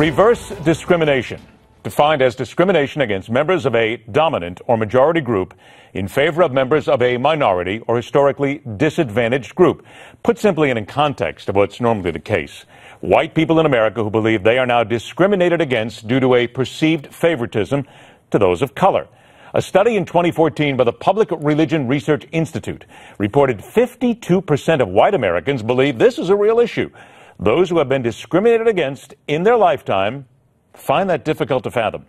Reverse discrimination, defined as discrimination against members of a dominant or majority group in favor of members of a minority or historically disadvantaged group. Put simply and in context of what's normally the case. White people in America who believe they are now discriminated against due to a perceived favoritism to those of color. A study in 2014 by the Public Religion Research Institute reported 52% of white Americans believe this is a real issue. Those who have been discriminated against in their lifetime find that difficult to fathom.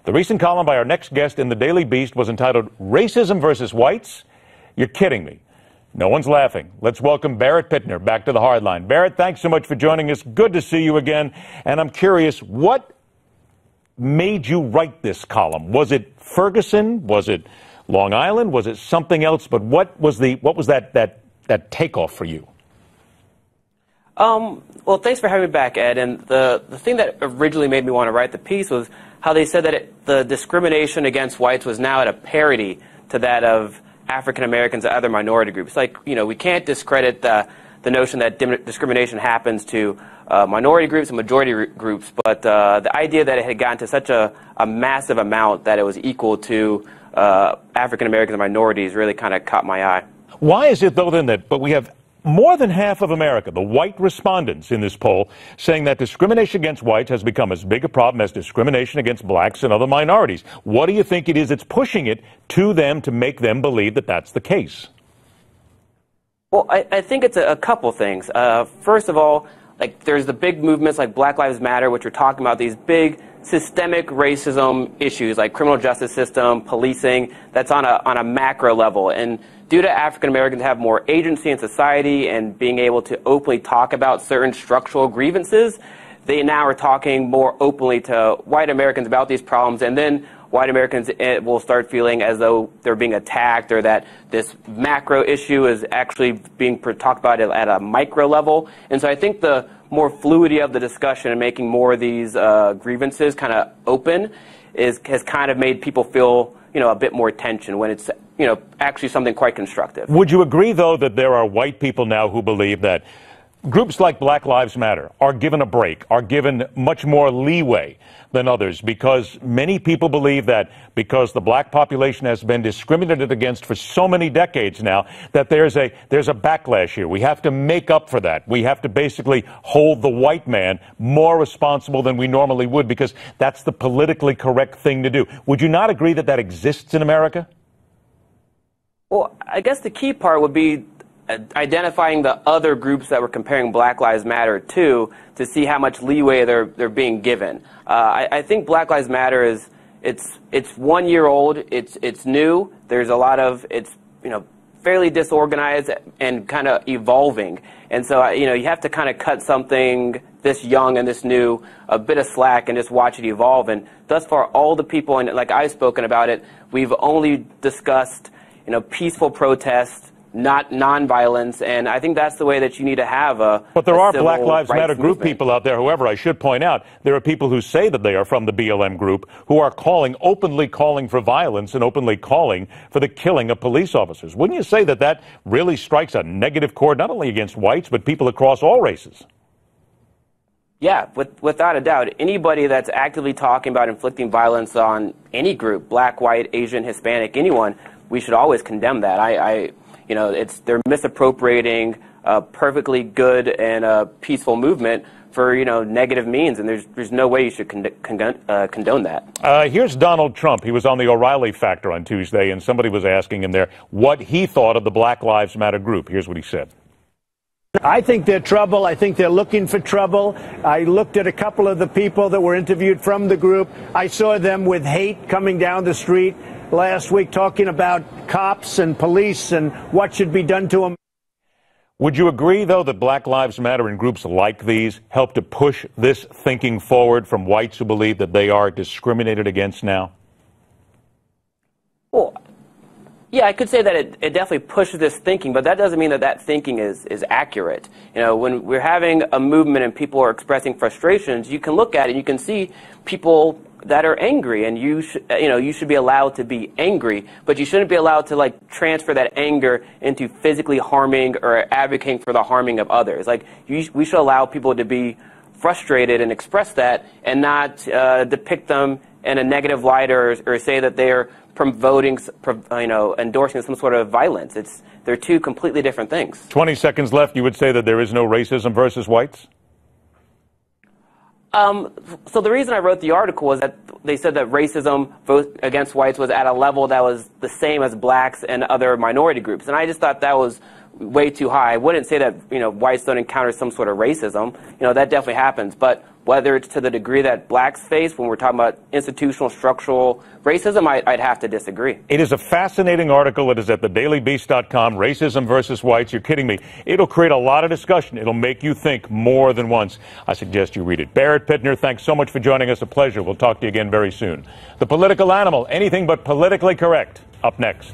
The recent column by our next guest in the Daily Beast was entitled Racism versus Whites? You're kidding me. No one's laughing. Let's welcome Barrett Pitner back to the Hardline. Barrett, thanks so much for joining us. Good to see you again. And I'm curious, what made you write this column? Was it Ferguson? Was it Long Island? Was it something else? But what was that takeoff for you? Well, thanks for having me back, Ed. And the thing that originally made me want to write the piece was how they said that the discrimination against whites was now at a parity to that of African Americans and other minority groups. Like, you know, we can't discredit the notion that discrimination happens to minority groups and majority groups, but the idea that it had gotten to such a massive amount that it was equal to African Americans and minorities really kind of caught my eye. Why is it, though, then, that we have more than half of America, the white respondents in this poll, saying that discrimination against whites has become as big a problem as discrimination against blacks and other minorities? What do you think it is that's pushing it to them to make them believe that that's the case? Well, I think it's a couple things. First of all, like, there's the big movements like Black Lives Matter, which are talking about these big systemic racism issues like criminal justice system, policing, that's on a macro level. And due to African Americans have more agency in society and being able to openly talk about certain structural grievances, they now are talking more openly to white Americans about these problems, and then white Americans will start feeling as though they're being attacked, or that this macro issue is actually being talked about at a micro level. And so I think the more fluidity of the discussion and making more of these grievances kind of open has kind of made people feel, you know, a bit more tension when it's, you know, actually something quite constructive. Would you agree, though, that there are white people now who believe that groups like Black Lives Matter are given a break, are given much more leeway than others, because many people believe that because the black population has been discriminated against for so many decades now, that there's a backlash here. We have to make up for that. We have to basically hold the white man more responsible than we normally would, because that's the politically correct thing to do. Would you not agree that that exists in America? Well, I guess the key part would be identifying the other groups that we're comparing Black Lives Matter to see how much leeway they're being given. I think Black Lives Matter is it's 1 year old. It's new. There's a lot of it's fairly disorganized and kind of evolving. And so you have to kind of cut something this young and this new a bit of slack and just watch it evolve. And thus far, all the people, and like I've spoken about it, we've only discussed peaceful protests, not nonviolence, and I think that's the way that you need to have a. But there are Black Lives Matter group people out there. However, I should point out there are people who say that they are from the BLM group who are openly calling for violence and openly calling for the killing of police officers. Wouldn't you say that that really strikes a negative chord not only against whites but people across all races? Yeah, without a doubt. Anybody that's actively talking about inflicting violence on any group, black, white, Asian, Hispanic, anyone, we should always condemn that. They're misappropriating a perfectly good and peaceful movement for negative means, and there's no way you should condone that. Here's Donald Trump. He was on the O'Reilly Factor on Tuesday, and somebody was asking him there what he thought of the Black Lives Matter group. Here's what he said. I think they're trouble. I think they're looking for trouble. I looked at a couple of the people that were interviewed from the group. I saw them with hate coming down the street last week talking about cops and police and what should be done to them. Would you agree, though, that Black Lives Matter and groups like these help to push this thinking forward from whites who believe that they are discriminated against now? Well, yeah, I could say that it definitely pushes this thinking, but that doesn't mean that thinking is accurate. When we're having a movement and people are expressing frustrations, you can look at it and you can see people that are angry, and you should be allowed to be angry, but you shouldn't be allowed to transfer that anger into physically harming or advocating for the harming of others. We should allow people to be frustrated and express that and not depict them in a negative light or say that they're promoting, endorsing some sort of violence. They're two completely different things. 20 seconds left. You would say that there is no racism versus whites? So the reason I wrote the article was that they said that racism against whites was at a level that was the same as blacks and other minority groups. And I just thought that was way too high. I wouldn't say that, whites don't encounter some sort of racism. That definitely happens. But whether it's to the degree that blacks face when we're talking about institutional, structural racism, I'd have to disagree. It is a fascinating article. It is at thedailybeast.com, Racism versus Whites. You're kidding me. It'll create a lot of discussion. It'll make you think more than once. I suggest you read it. Barrett Pitner, thanks so much for joining us. A pleasure. We'll talk to you again very soon. The Political Animal, anything but politically correct. Up next.